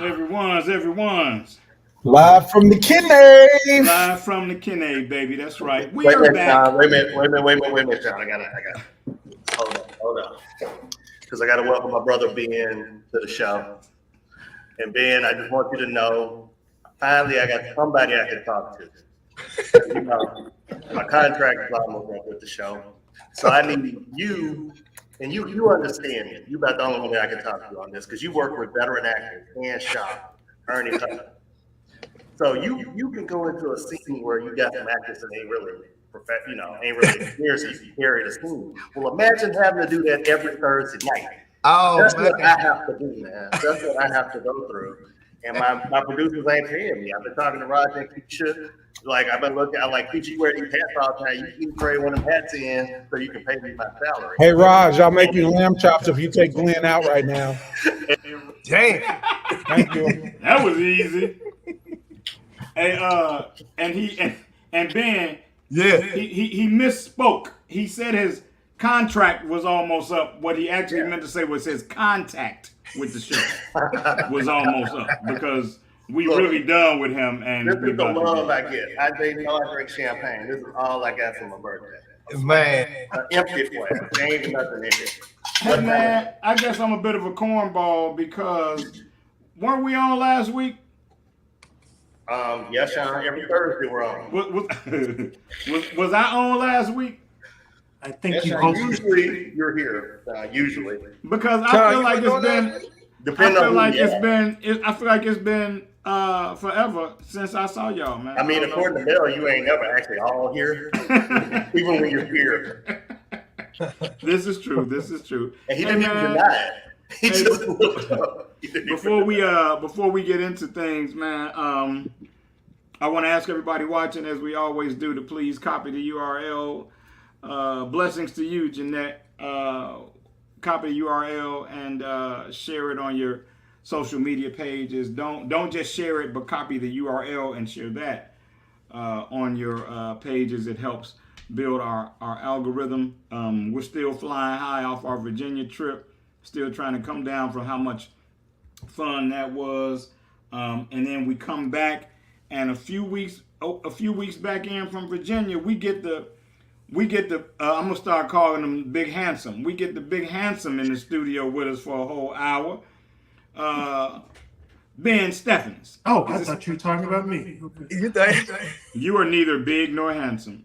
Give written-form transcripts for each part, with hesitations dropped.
Everyone's. Live from the Kinney. Live from the Kinney, baby. That's right. We Wait a are minute, back. John. Wait a minute, John. I got it. Hold on. Because I got to welcome my brother Ben to the show. And Ben, I just want you to know, finally I got somebody I can talk to. You know, my contract is almost up with the show. So I need you, and you understand me. You about the only one I can talk to on this, because you work with veteran actors and shop, Ernie Tucker. So you can go into a scene where you got some actors that ain't really experienced, you can carry the scene. Well, imagine having to do that every Thursday night. That's what I have to do, man. That's what I have to go through. And my producers ain't paying me. I've been talking to Roger and Keisha. Like, I've been looking, I'm like, Keisha, you wear these hats all the time. You can trade one of them hats in so you can pay me my salary. Hey, Raj, I'll make you lamb chops if you take Glenn out right now. Damn. Thank you. That was easy. Hey, and Ben, Yeah. he misspoke. He said his contract was almost up. What he actually meant to say was his contact with the show was almost up, because we really done with him. And this is the love I get. They know I drink champagne. This is all I got for my birthday. Man. An empty flask. There ain't nothing in it. Hey man, I guess I'm a bit of a cornball, because weren't we on last week? Yes, Sean. Every Thursday we're on. Was I on last week? I think Yes, you Sean, hosted. usually you're here. Usually. Because I feel like it's been. Depending on who you ask. I feel like it's been forever since I saw y'all, man. I mean, according to Mel, you ain't never actually all here, even when you're here. This is true. This is true. And he didn't even deny it. He just looked up. Before we get into things, man, I want to ask everybody watching, as we always do, to please copy the URL. Blessings to you, Jeanette. Copy the URL and share it on your social media pages. Don't just share it, but copy the URL and share that on your pages. It helps build our algorithm. We're still flying high off our Virginia trip, still trying to come down from how much fun that was. And then we come back, and a few weeks back in from Virginia, we get the I'm gonna start calling him Big Handsome. We get the Big Handsome in the studio with us for a whole hour. Ben Stephens. Oh, I thought you were talking about me. You think? You are neither big nor handsome,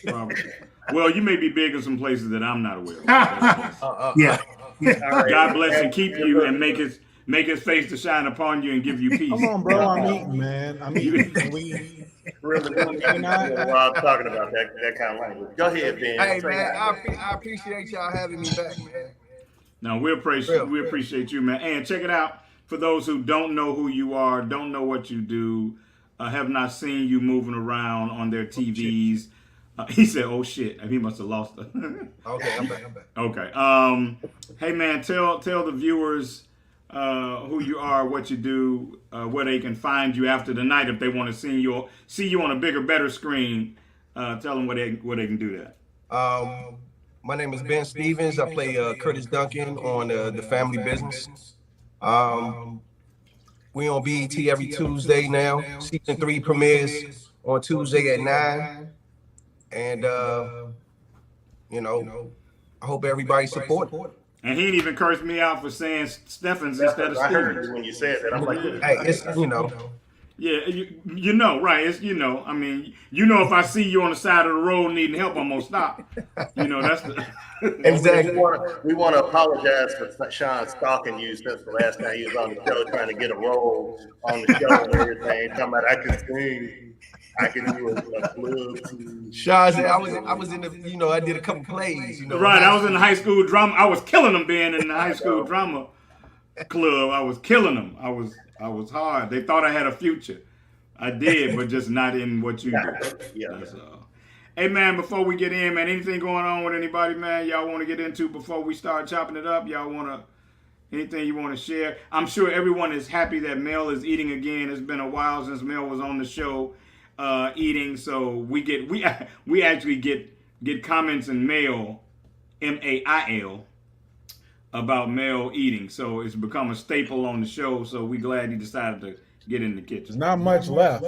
Robert. Well, you may be big in some places that I'm not aware of. Yeah. God bless and keep you, and make his face to shine upon you and give you peace. Come on, bro. I'm eating, man. I'm eating. Really, while I'm talking about that kind of language. Go ahead, Ben. Hey, man, I appreciate y'all having me back, man. No, we appreciate you, man. And check it out. For those who don't know who you are, don't know what you do, have not seen you moving around on their TVs. He said, "Oh shit!" He must have lost it. Okay, I'm back. Okay. Hey man, tell the viewers who you are, what you do, where they can find you after the night if they want to see you on a bigger, better screen. Tell them where they can do that. My name is Ben Stevens. I play Curtis Duncan on the Family Business. We on BET every Tuesday now. Season 3 premieres on Tuesday at 9. And I hope everybody support it. And he didn't even curse me out for saying Stephens instead of I heard Stevens. it when you said that. I'm like, Hey, it's Yeah, you know, right? It's I mean, if I see you on the side of the road needing help, I'm gonna stop. That's the exactly. We want to apologize for Sean stalking you since the last time he was on the show, trying to get a role on the show and everything. Talking about I can sing, I can do a club. Sean said I was in the I did a couple plays. Right, I was in the high school drama. I was killing them being in the high school drama club. I was killing them. I was hard. They thought I had a future. I did, but just not in what you do. Yeah. That's all. Hey man, before we get in, man, anything going on with anybody, man? Y'all want to get into before we start chopping it up? Y'all anything you want to share? I'm sure everyone is happy that Mel is eating again. It's been a while since Mel was on the show eating, so we actually get comments in mail, MAIL, about male eating. So it's become a staple on the show. So we're glad he decided to get in the kitchen. There's not much left.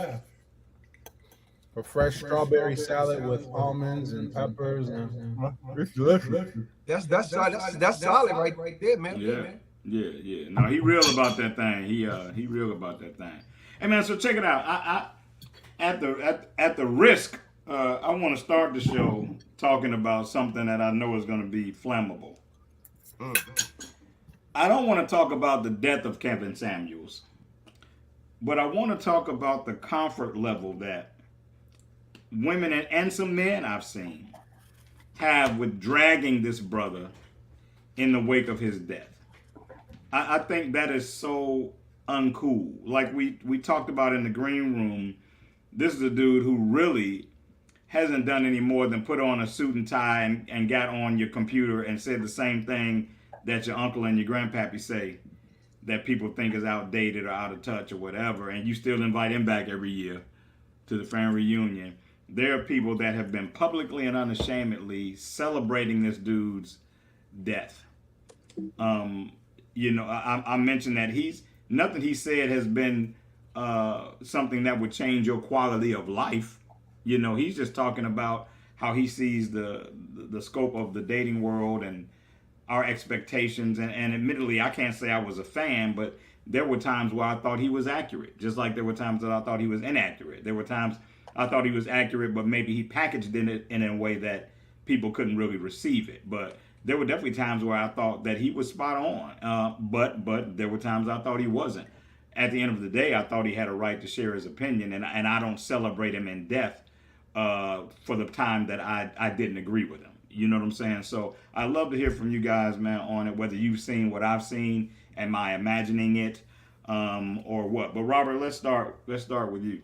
A fresh strawberry salad with almonds and peppers, and it's delicious. That's solid right there, man. Yeah. No, he real about that thing. He real about that thing. Hey man, so check it out. I at the risk, I want to start the show talking about something that I know is going to be flammable. I don't want to talk about the death of Kevin Samuels, but I want to talk about the comfort level that women and some men I've seen have with dragging this brother in the wake of his death. I think that is so uncool. Like we talked about in the green room, this is a dude who really hasn't done any more than put on a suit and tie and got on your computer and said the same thing that your uncle and your grandpappy say that people think is outdated or out of touch or whatever, and you still invite him back every year to the family reunion. There are people that have been publicly and unashamedly celebrating this dude's death. I mentioned that nothing he said has been something that would change your quality of life. He's just talking about how he sees the scope of the dating world and our expectations. And admittedly, I can't say I was a fan, but there were times where I thought he was accurate, just like there were times that I thought he was inaccurate. There were times I thought he was accurate, but maybe he packaged it in a way that people couldn't really receive it. But there were definitely times where I thought that he was spot on. But there were times I thought he wasn't. At the end of the day, I thought he had a right to share his opinion, and I don't celebrate him in death for the time that I didn't agree with him. You know what I'm saying? So I'd love to hear from you guys, man, on it, whether you've seen what I've seen, am I imagining it, or what. But Robert, let's start with you.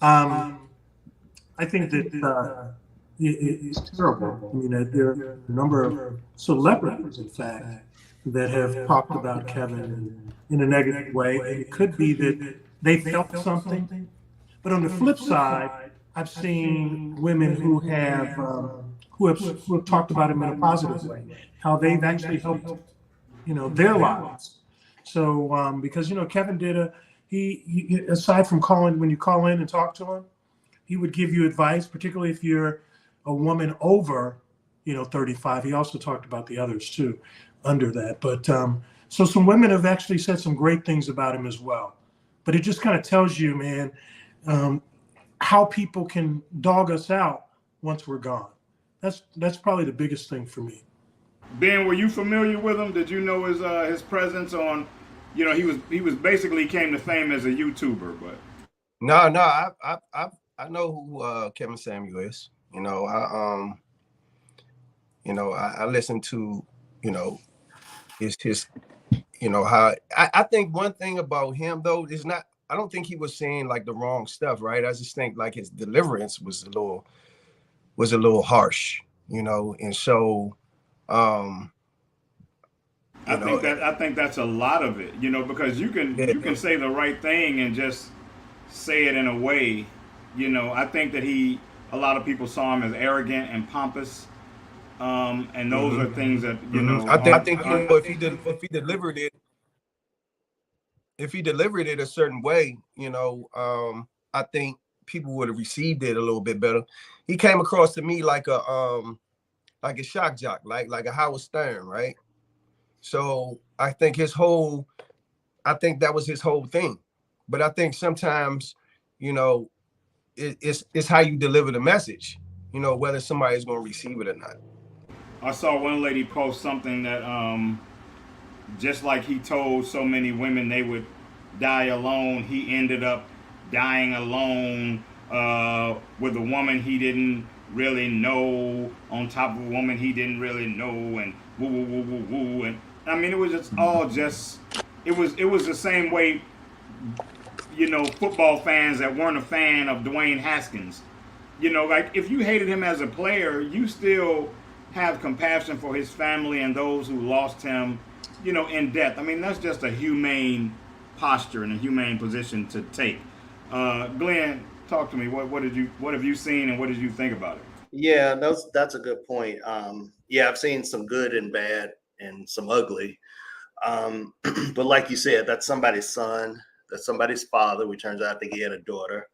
I think that it's terrible. I mean, there are a number of celebrities, in fact, that have talked about Kevin in a negative way. And it could be that they felt something. But on the flip side, I've seen women who have talked about him in a positive way, how they've actually helped, their lives. So because Kevin did he aside from when you call in and talk to him, he would give you advice, particularly if you're a woman over 35. He also talked about the others too under that. But so some women have actually said some great things about him as well. But it just kind of tells you, man, how people can dog us out once we're gone. That's probably the biggest thing for me. Ben, were you familiar with him? Did you know his presence on? He was basically came to fame as a YouTuber, but No, I know who Kevin Samuel is. I listen to his how I think one thing about him though is not. I don't think he was saying like the wrong stuff, right? I just think like his deliverance was a little harsh, and so I think that's a lot of it, because you can say the right thing and just say it in a way, I think that a lot of people saw him as arrogant and pompous, and those are things that I think if he delivered it. If he delivered it a certain way, I think people would have received it a little bit better. He came across to me like a shock jock, like a Howard Stern, right? So I think that was his whole thing. But I think sometimes, it's how you deliver the message, whether somebody's going to receive it or not. I saw one lady post something that just like he told so many women they would die alone, he ended up dying alone with a woman he didn't really know, on top of a woman he didn't really know, and woo. And I mean, it was just all it was the same way, football fans that weren't a fan of Dwayne Haskins, like if you hated him as a player, you still have compassion for his family and those who lost him, in death. I mean, that's just a humane posture and a humane position to take. Glenn, talk to me. What have you seen and what did you think about it? Yeah, that's a good point. yeah, I've seen some good and bad and some ugly. But like you said, that's somebody's son, that's somebody's father, which turns out I think he had a daughter.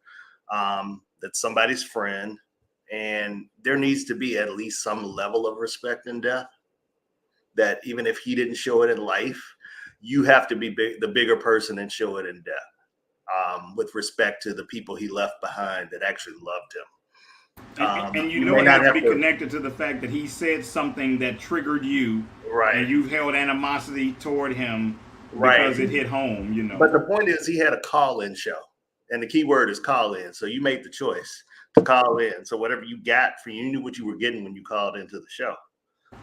That's somebody's friend. And there needs to be at least some level of respect in death, that even if he didn't show it in life, you have to be the bigger person and show it in death, with respect to the people he left behind that actually loved him. And you You know may it not has to have be connected to the fact that he said something that triggered you, Right. and you've held animosity toward him Right. because it hit home, you know. But the point is, he had a call-in show, and the key word is call-in. So you made the choice to call in. So whatever you got for you knew what you were getting when you called into the show.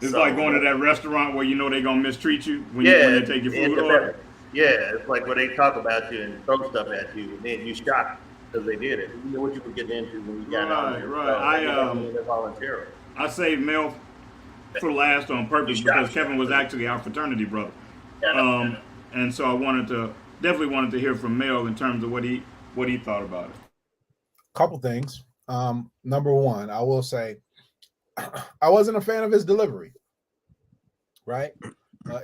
It's So, like going to that restaurant where you know they're gonna mistreat you when yeah, they take your food it's order. it's like where they talk about you and throw stuff at you, and then you shocked because they did it. You know what you were getting into when you got out there. Right. So, voluntarily. I saved Mel for last on purpose because Kevin was actually our fraternity brother. And so I definitely wanted to hear from Mel in terms of what he thought about it. Couple things. Number one, I will say I wasn't a fan of his delivery. Right?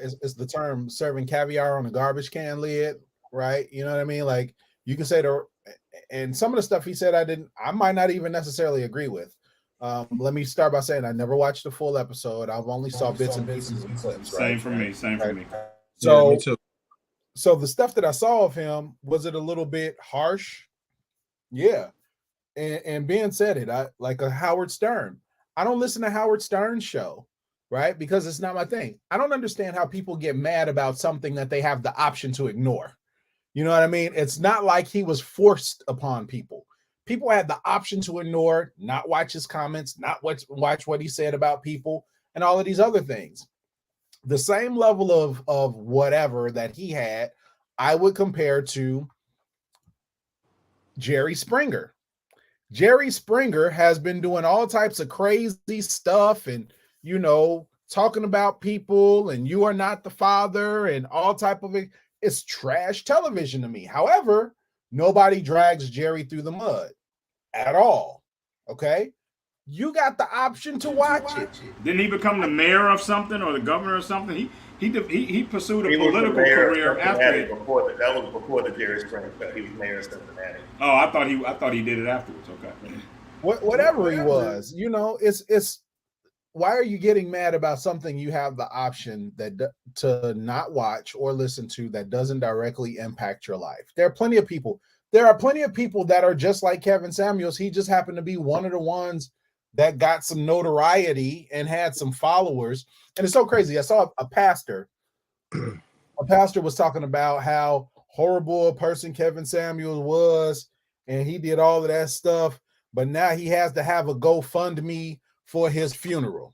It's the term serving caviar on a garbage can lid, right? You know what I mean? Like you can say and some of the stuff he said I might not even necessarily agree with. Let me start by saying I never watched the full episode. I've only saw bits and pieces and clips. Same for me. So, yeah, me too. So the stuff that I saw of him, was it a little bit harsh? Yeah. And Ben said it, like a Howard Stern. I don't listen to Howard Stern's show, right? Because it's not my thing. I don't understand how people get mad about something that they have the option to ignore. You know what I mean? It's not like he was forced upon people. People had the option to ignore, not watch his comments, not watch what he said about people, and all of these other things. The same level of whatever that he had, I would compare to Jerry Springer. Jerry Springer has been doing all types of crazy stuff and, you know, talking about people and you are not the father and all type of it. It's trash television to me. However, nobody drags Jerry through the mud at all. Okay. You got the option to watch it. Didn't he become the mayor of something or the governor of something? He pursued a He was the political mayor of career after Cincinnati it. that was before the Jerry Springer show. He was mayor of Cincinnati. Oh, I thought he did it afterwards. Okay. Whatever he was, you know, it's why are you getting mad about something you have the option to not watch or listen to that doesn't directly impact your life? There are plenty of people that are just like Kevin Samuels. He just happened to be one of the ones that got some notoriety and had some followers. And it's so crazy. I saw a pastor. A pastor was talking about how horrible a person Kevin Samuels was, and he did all of that stuff. But now he has to have a GoFundMe for his funeral.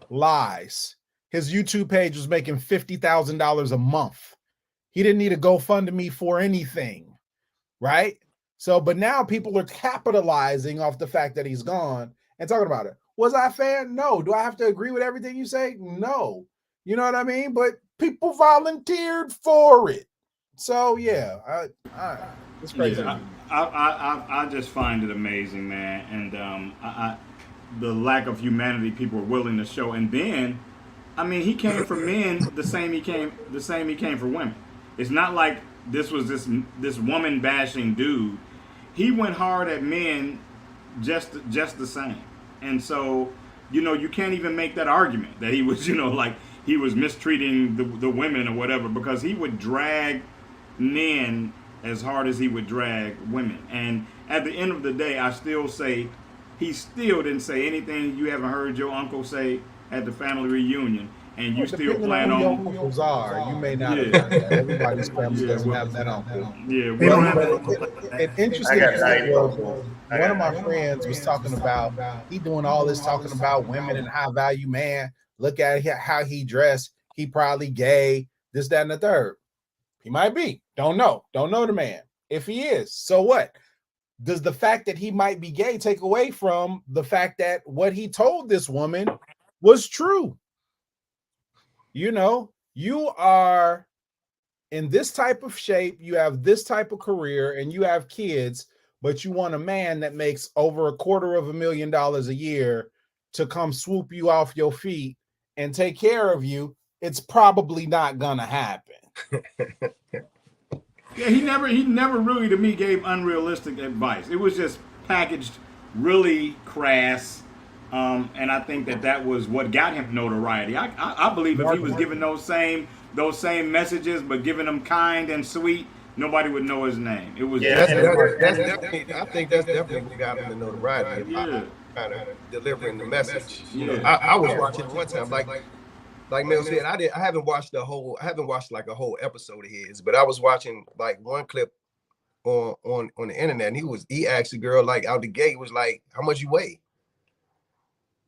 Lies. His YouTube page was making $50,000 a month. He didn't need a GoFundMe for anything, right? So, but now people are capitalizing off the fact that he's gone and talking about it. Was I a fan? No. Do I have to agree with everything you say? No. You know what I mean? But people volunteered for it. So, yeah, it's crazy. Yeah, I just find it amazing, man, and the lack of humanity people are willing to show. And then, I mean, he came for men the same he came for women. It's not like this was this woman bashing dude. He went hard at men just the same. And so, you know, you can't even make that argument that he was, you know, like he was mistreating the women or whatever, because he would drag men as hard as he would drag women. And at the end of the day, I still say he still didn't say anything you haven't heard your uncle say at the family reunion, and you still plan on. Your uncles are. You may not have heard that. Everybody's family doesn't have that uncle. Yeah, They don't have An interesting thing was one of my friends was talking about he doing all this talking about women and high value man. Look at how he dressed. He probably gay. This, that, and the third. He might be. Don't know. Don't know the man. If he is, so what? Does the fact that he might be gay take away from the fact that what he told this woman was true? You know, you are in this type of shape, you have this type of career, and you have kids, but you want a man that makes over $250,000 a year to come swoop you off your feet and take care of you, it's probably not gonna happen. Yeah, he never really to me gave unrealistic advice. It was just packaged really crass, and I think that was what got him notoriety. I believe if he was giving those same messages, but giving them kind and sweet, nobody would know his name. It was Yeah, that's definitely. I think that's definitely what got him the notoriety. Yeah. Kind of delivering the message. Yeah. I was watching it one time, like Mel said, I haven't watched like a whole episode of his, but I was watching like one clip on the internet, and he asked the girl like out the gate, was like, how much you weigh?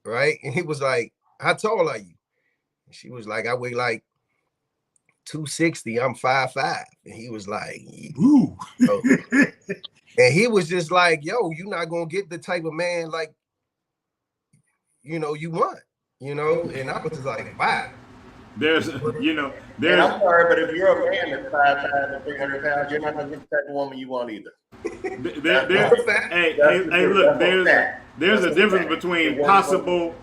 Right? And he was like, how tall are you? And she was like, I weigh like 260, I'm 5'5". And he was like, Ooh. Oh. And he was just like, yo, you're not gonna get the type of man like you want, and I was just like, wow. There's And I'm sorry, but if you're a man that's 5'5" and 300 pounds, you're not gonna get the type of woman you want either. Hey, look, there's a difference between possible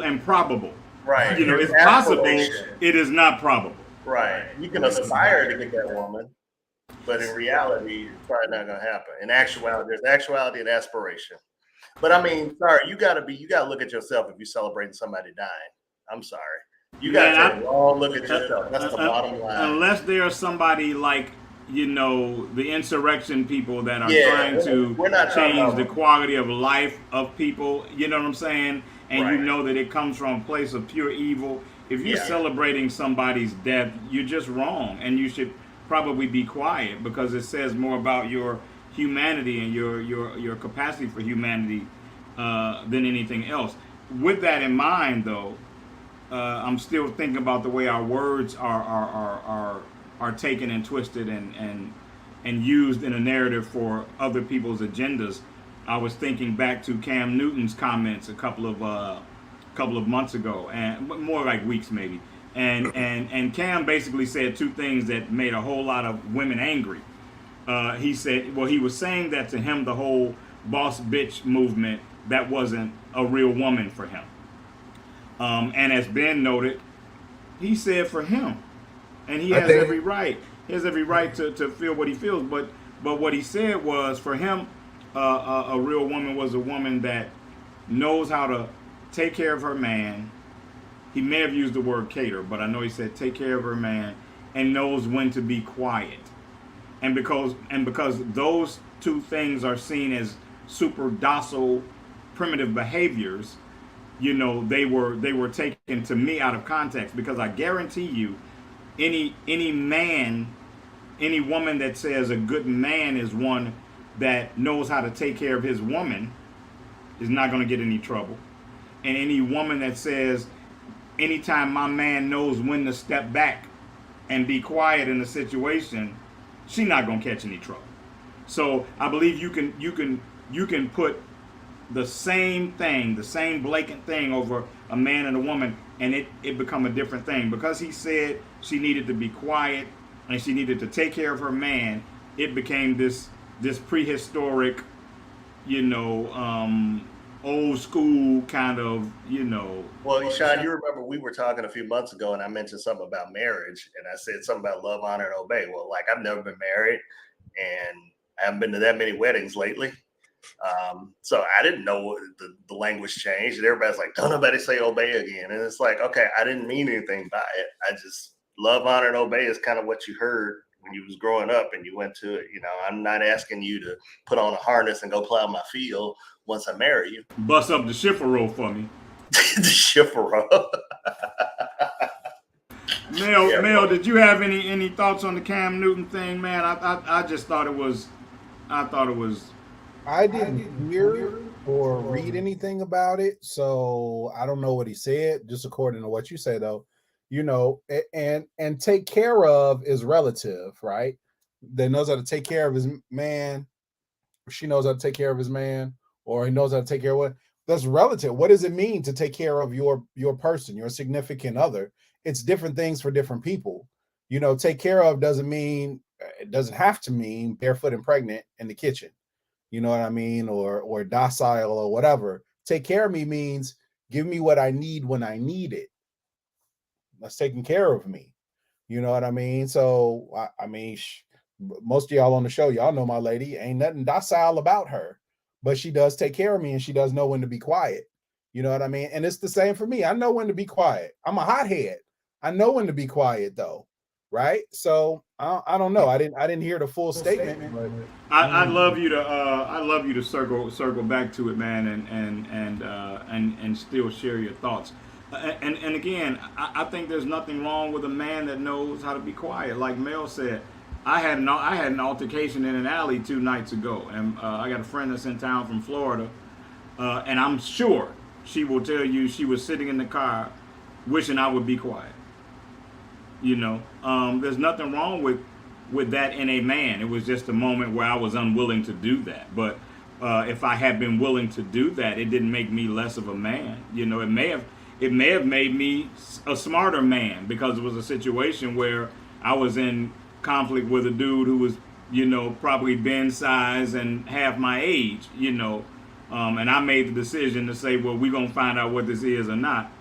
and probably. Right. It's possible, it is not probable. Right. You can aspire to get that woman, but in reality, it's probably not gonna happen. In actuality, there's actuality and aspiration. But I mean, sorry, you gotta look at yourself if you're celebrating somebody dying. I'm sorry. You gotta take a long look at yourself. That's the bottom line. Unless there's somebody like, the insurrection people that are trying to change the quality of life of people, you know what I'm saying? And you know that it comes from a place of pure evil. If you're celebrating somebody's death, you're just wrong. And you should probably be quiet, because it says more about your humanity and your capacity for humanity than anything else. With that in mind, though, I'm still thinking about the way our words are taken and twisted and used in a narrative for other people's agendas. I was thinking back to Cam Newton's comments a couple of months ago, and more like weeks maybe. And Cam basically said two things that made a whole lot of women angry. He was saying that to him, the whole boss bitch movement, that wasn't a real woman for him. And as Ben noted, he said for him, and he has every right. He has every right to feel what he feels. But what he said was, for him, a real woman was a woman that knows how to take care of her man. He may have used the word cater, but I know he said take care of her man, and knows when to be quiet. And because those two things are seen as super docile, primitive behaviors, they were taken to me out of context, because I guarantee you, any man, any woman that says a good man is one that knows how to take care of his woman is not going to get any trouble. And any woman that says, anytime my man knows when to step back and be quiet in a situation, she's not going to catch any trouble. So I believe you can put the same thing, the same blatant thing over a man and a woman, and it become a different thing. Because he said she needed to be quiet and she needed to take care of her man, it became this prehistoric, old school kind of, Well, Sean, you remember we were talking a few months ago, and I mentioned something about marriage, and I said something about love, honor, and obey. Well, like, I've never been married, and I haven't been to that many weddings lately. So I didn't know what the language changed, and everybody's like, don't nobody say obey again. And it's like, okay, I didn't mean anything by it. I just, love, honor, and obey is kind of what you heard when you was growing up and you went to it. I'm not asking you to put on a harness and go plow my field once I marry you. Bust up the shiffer roll for me. The shiffer roll. Mel, did you have any thoughts on the Cam Newton thing, man? I just thought it was. I didn't hear or read anything about it, so I don't know what he said. Just according to what you say, though, and take care of is relative, right? That knows how to take care of his man, or she knows how to take care of his man, or he knows how to take care of what. That's relative. What does it mean to take care of your person, your significant other? It's different things for different people. Take care of doesn't mean, it doesn't have to mean barefoot and pregnant in the kitchen. You know what I mean? Or docile or whatever. Take care of me means Give me what I need when I need it. That's taking care of me. You know what I mean? So, I mean, most of y'all on the show, y'all know my lady. Ain't nothing docile about her, but she does take care of me and she does know when to be quiet. You know what I mean? And it's the same for me. I know when to be quiet. I'm a hothead. I know when to be quiet though. Right. So I don't know. I didn't hear the full statement, but I'd love you to circle back to it, man, and still share your thoughts. And again, I think there's nothing wrong with a man that knows how to be quiet. Like Mel said, I had an altercation in an alley 2 nights ago, and I got a friend that's in town from Florida, and I'm sure she will tell you she was sitting in the car, wishing I would be quiet. You know, there's nothing wrong with that in a man. It was just a moment where I was unwilling to do that. But if I had been willing to do that, it didn't make me less of a man. You know, it may have made me a smarter man, because it was a situation where I was in conflict with a dude who was, you know, probably Ben's size and half my age. You know, and I made the decision to say, well, we're gonna find out what this is or not.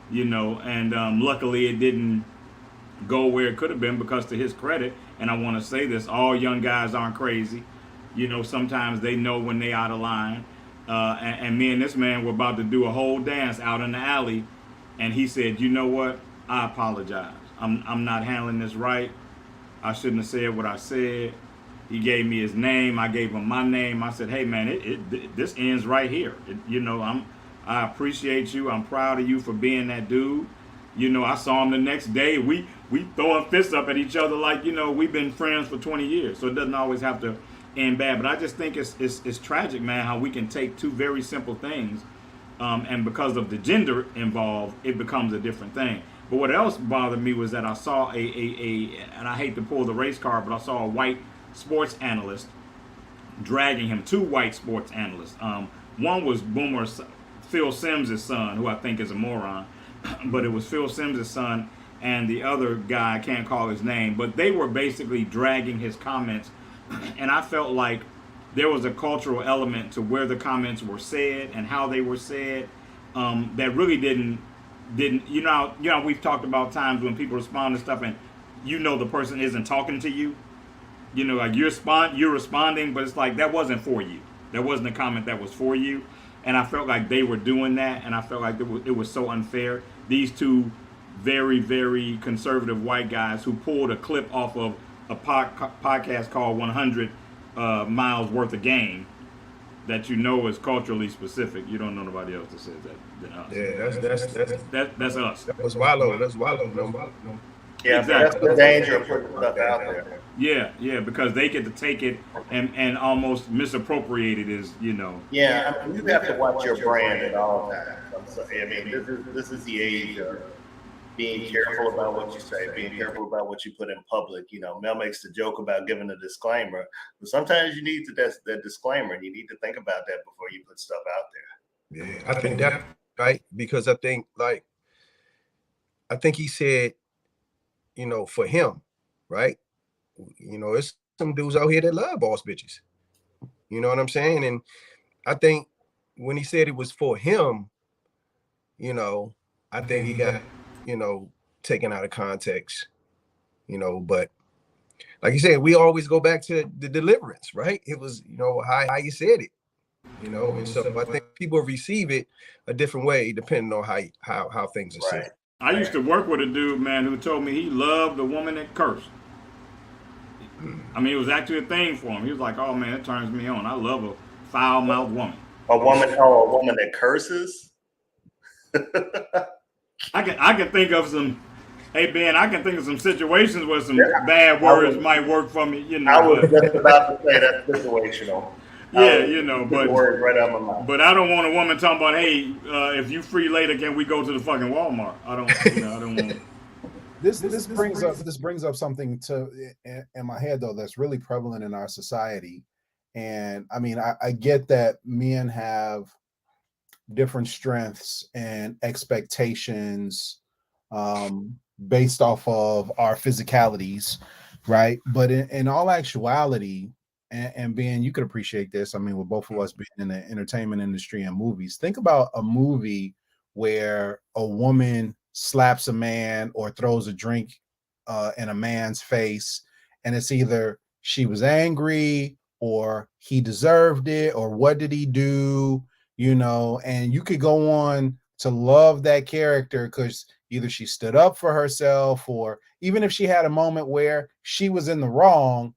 You know, and luckily it didn't go where it could have been, because to his credit, and I want to say this, all young guys aren't crazy. You know, sometimes they know when they out of line. And me and this man were about to do a whole dance out in the alley, and he said, you know what? I apologize. I'm not handling this right. I shouldn't have said what I said. He gave me his name. I gave him my name. I said, hey man, this ends right here. You know, I appreciate you. I'm proud of you for being that dude. You know, I saw him the next day. We throwing fists up at each other like, you know, we've been friends for 20 years. So it doesn't always have to end bad. But I just think it's tragic, man, how we can take 2 very simple things, and because of the gender involved, it becomes a different thing. But what else bothered me was that I saw and I hate to pull the race card, but I saw a white sports analyst dragging him, 2 white sports analysts. One was Phil Sims' son, who I think is a moron. But it was Phil Sims' son, and the other guy, I can't call his name, but they were basically dragging his comments, and I felt like there was a cultural element to where the comments were said and how they were said, that really didn't you know we've talked about times when people respond to stuff and you know the person isn't talking to you. You know, like you're responding, but it's like that wasn't for you. That wasn't a comment that was for you. And I felt like they were doing that, and I felt like it was so unfair. These 2 very, very conservative white guys who pulled a clip off of a podcast called 100 Miles Worth of Game, that you know is culturally specific. You don't know nobody else that says that than us. Yeah, that's us. That was Wallow. That's Wallow. No. Yeah, Exactly. that's the danger of putting stuff out there. Yeah, because they get to take it and almost misappropriate it, as you know. Yeah, I mean, you have to watch your brand at all times. I mean, this is the age of being careful about what you say, being careful about what you put in public. You know, Mel makes the joke about giving a disclaimer, but sometimes you need that disclaimer, and you need to think about that before you put stuff out there. Yeah, I think that right, because I think he said, you know, for him, right? You know, it's some dudes out here that love boss bitches. You know what I'm saying? And I think when he said it was for him, you know, I think he got, you know, taken out of context, you know, but like you said, we always go back to the deliverance, right? It was, you know, how you said it, you know, and so I think people receive it a different way depending on how things are said. I used to work with a dude, man, who told me he loved a woman that cursed. I mean, it was actually a thing for him. He was like, "Oh man, it turns me on. I love a foul-mouthed woman." A woman that curses. I can think of some. Hey Ben, I can think of some situations where some bad words might work for me. You know, I was just about to say that's situational. Yeah, you know, but words right out of my mouth. But I don't want a woman talking about, "Hey, if you free later, can we go to the fucking Walmart?" I don't want. This brings up something in my head though that's really prevalent in our society, and I mean I get that men have different strengths and expectations based off of our physicalities, right? But in all actuality, and Ben, you could appreciate this. I mean, with both of us being in the entertainment industry and movies, think about a movie where a woman slaps a man or throws a drink in a man's face, and it's either she was angry or he deserved it or what did he do, and you could go on to love that character because either she stood up for herself, or even if she had a moment where she was in the wrong,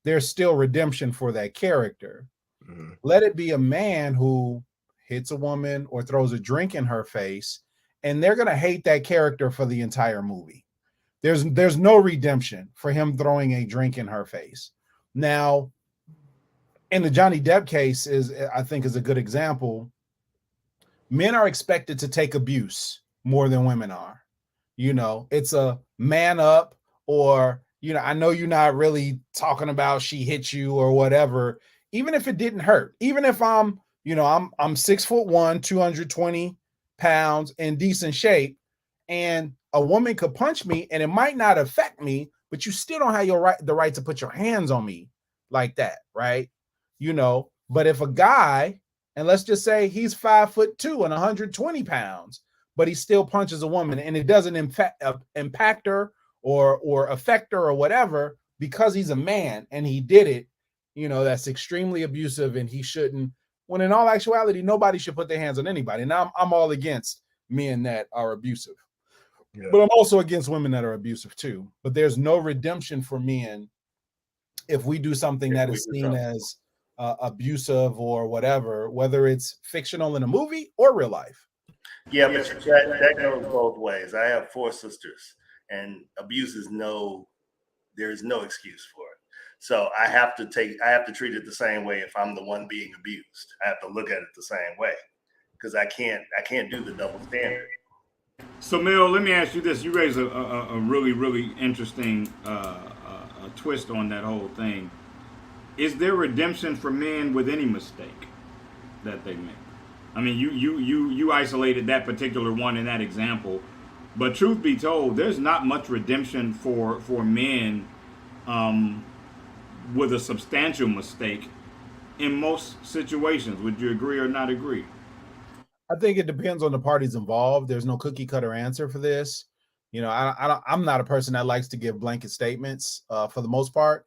there's still redemption for that character. Mm-hmm. Let it be a man who hits a woman or throws a drink in her face, and they're going to hate that character for the entire movie. There's no redemption for him throwing a drink in her face. Now, in the Johnny Depp case I think is a good example. Men are expected to take abuse more than women are. It's a man up, or, I know you're not really talking about she hit you or whatever, even if it didn't hurt, even if I'm 6'1", 220 pounds in decent shape, and a woman could punch me and it might not affect me, but you still don't have the right to put your hands on me like that. Right. But if a guy, and let's just say he's 5'2" and 120 pounds, but he still punches a woman and it doesn't impact her or affect her or whatever, because he's a man and he did it, that's extremely abusive, and he shouldn't, when in all actuality, nobody should put their hands on anybody. Now I'm all against men that are abusive, but I'm also against women that are abusive too. But there's no redemption for men if we do something that is seen as abusive or whatever, whether it's fictional in a movie or real life. Yeah, but that goes both ways. I have 4 sisters, and abuse there's no excuse for it. So I have to treat it the same way if I'm the one being abused. I have to look at it the same way, because I can't do the double standard. So, Mel, let me ask you this. You raise a really, really interesting twist on that whole thing. Is there redemption for men with any mistake that they make? I mean, you isolated that particular one in that example, but truth be told, there's not much redemption for men with a substantial mistake in most situations. Would you agree or not agree? I think it depends on the parties involved. There's no cookie cutter answer for this. I'm not a person that likes to give blanket statements for the most part.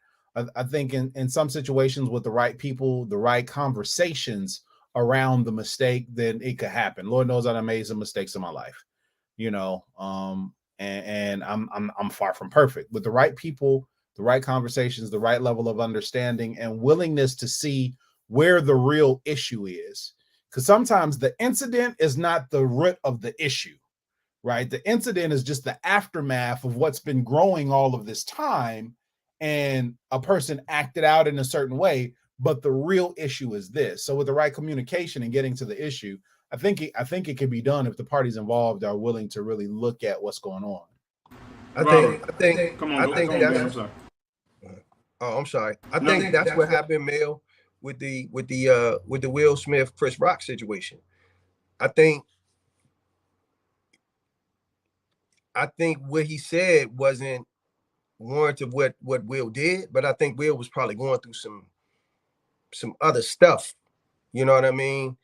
I think in some situations with the right people, the right conversations around the mistake, then it could happen. Lord knows I've made some mistakes in my life, and I'm far from perfect. With the right people, the right conversations, the right level of understanding and willingness to see where the real issue is. Because sometimes the incident is not the root of the issue, right? The incident is just the aftermath of what's been growing all of this time, and a person acted out in a certain way, but the real issue is this. So with the right communication and getting to the issue, I think it can be done if the parties involved are willing to really look at what's going on. I think that's what happened, Mel, with the Will Smith Chris Rock situation. I think what he said wasn't warranted what Will did, but I think Will was probably going through some other stuff, you know what I mean,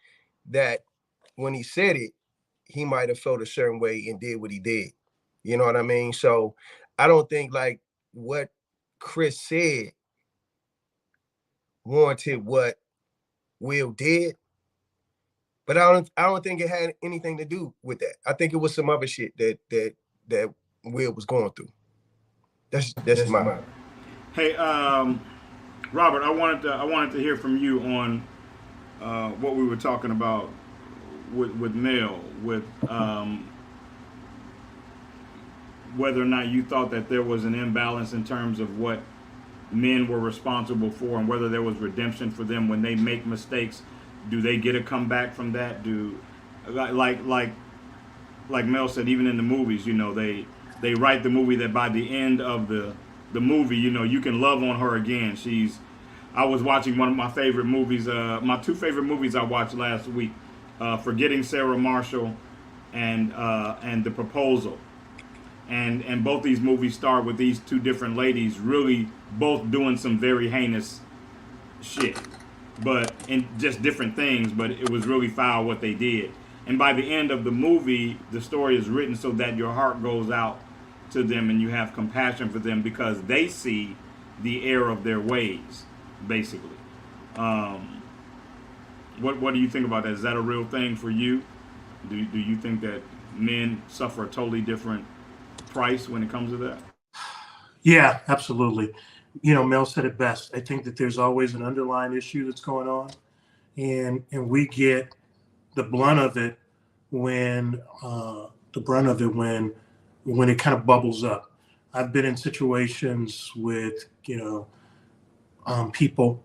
that when he said it, he might have felt a certain way and did what he did, you know what I mean? So I don't think like what Chris said warranted what Will did, but I don't think it had anything to do with that. I think it was some other shit that Will was going through. That's my. Hey, Robert, I wanted to hear from you on what we were talking about with Mel, with whether or not you thought that there was an imbalance in terms of what men were responsible for, and whether there was redemption for them when they make mistakes. Do they get a comeback from that? Do like Mel said, even in the movies, they write the movie that by the end of the movie, you can love on her again. I was watching one of my favorite movies, my 2 favorite movies I watched last week, Forgetting Sarah Marshall and The Proposal. And both these movies start with these 2 different ladies really both doing some very heinous shit, but in just different things, but it was really foul what they did. And by the end of the movie, the story is written so that your heart goes out to them and you have compassion for them because they see the error of their ways, basically. Um, what do you think about that? Is that a real thing for you? Do you think that men suffer a totally different price when it comes to that? Yeah, absolutely. Mel said it best. I think that there's always an underlying issue that's going on, and we get the brunt of it when when it kind of bubbles up. I've been in situations with people,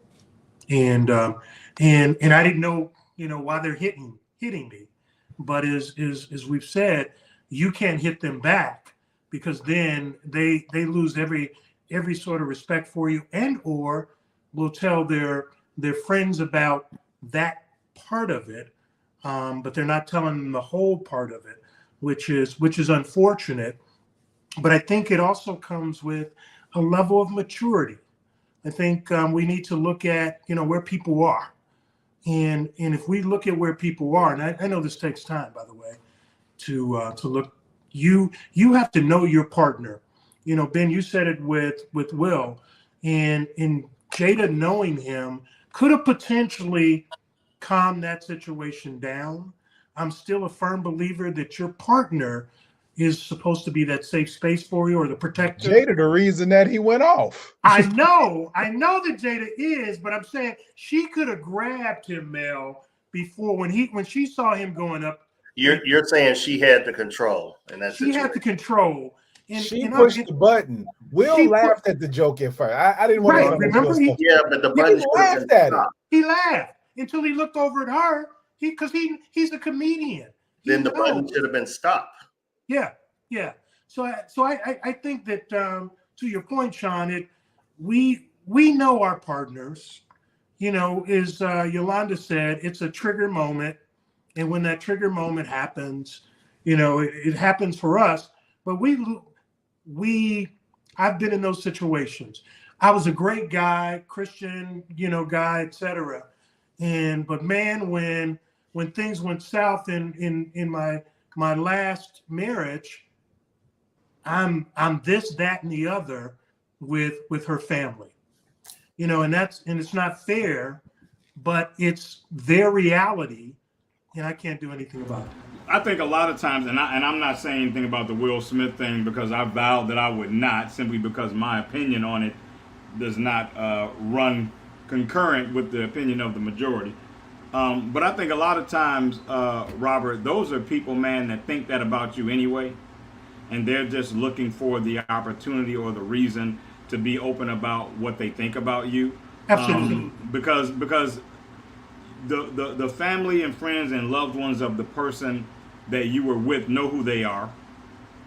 and I didn't know why they're hitting me, but as we've said, you can't hit them back because then they lose every sort of respect for you, and or will tell their friends about that part of it, but they're not telling them the whole part of it, which is unfortunate. But I think it also comes with a level of maturity. I think we need to look at where people are, and if we look at where people are, and I know this takes time, by the way, to look. You have to know your partner. Ben, you said it with Will, and Jada knowing him could have potentially calmed that situation down. I'm still a firm believer that your partner is supposed to be that safe space for you or the protector. Jada, the reason that he went off. I know that Jada is, but I'm saying she could have grabbed him, Mel, before when she saw him going up. You're saying she had the control, and that's she had the control. And, she and pushed the button. Will laughed at the joke at first. I didn't want to remember but the button laughed at it. He laughed until he looked over at her. Because he's a comedian. Then the button should have been stopped. Yeah. So I think that to your point, Sean, we know our partners. As Yolanda said, it's a trigger moment, and when that trigger moment happens, it happens for us. But I've been in those situations. I was a great guy, Christian, guy, etc. But man, when things went south in my last marriage, I'm this, that, and the other with her family, and it's not fair, but it's their reality, and I can't do anything about it. I think a lot of times, and I'm not saying anything about the Will Smith thing because I vowed that I would not, simply because my opinion on it does not run concurrent with the opinion of the majority. But I think a lot of times, Robert, those are people, man, that think that about you anyway. And they're just looking for the opportunity or the reason to be open about what they think about you. Absolutely. Because the family and friends and loved ones of the person that you were with know who they are.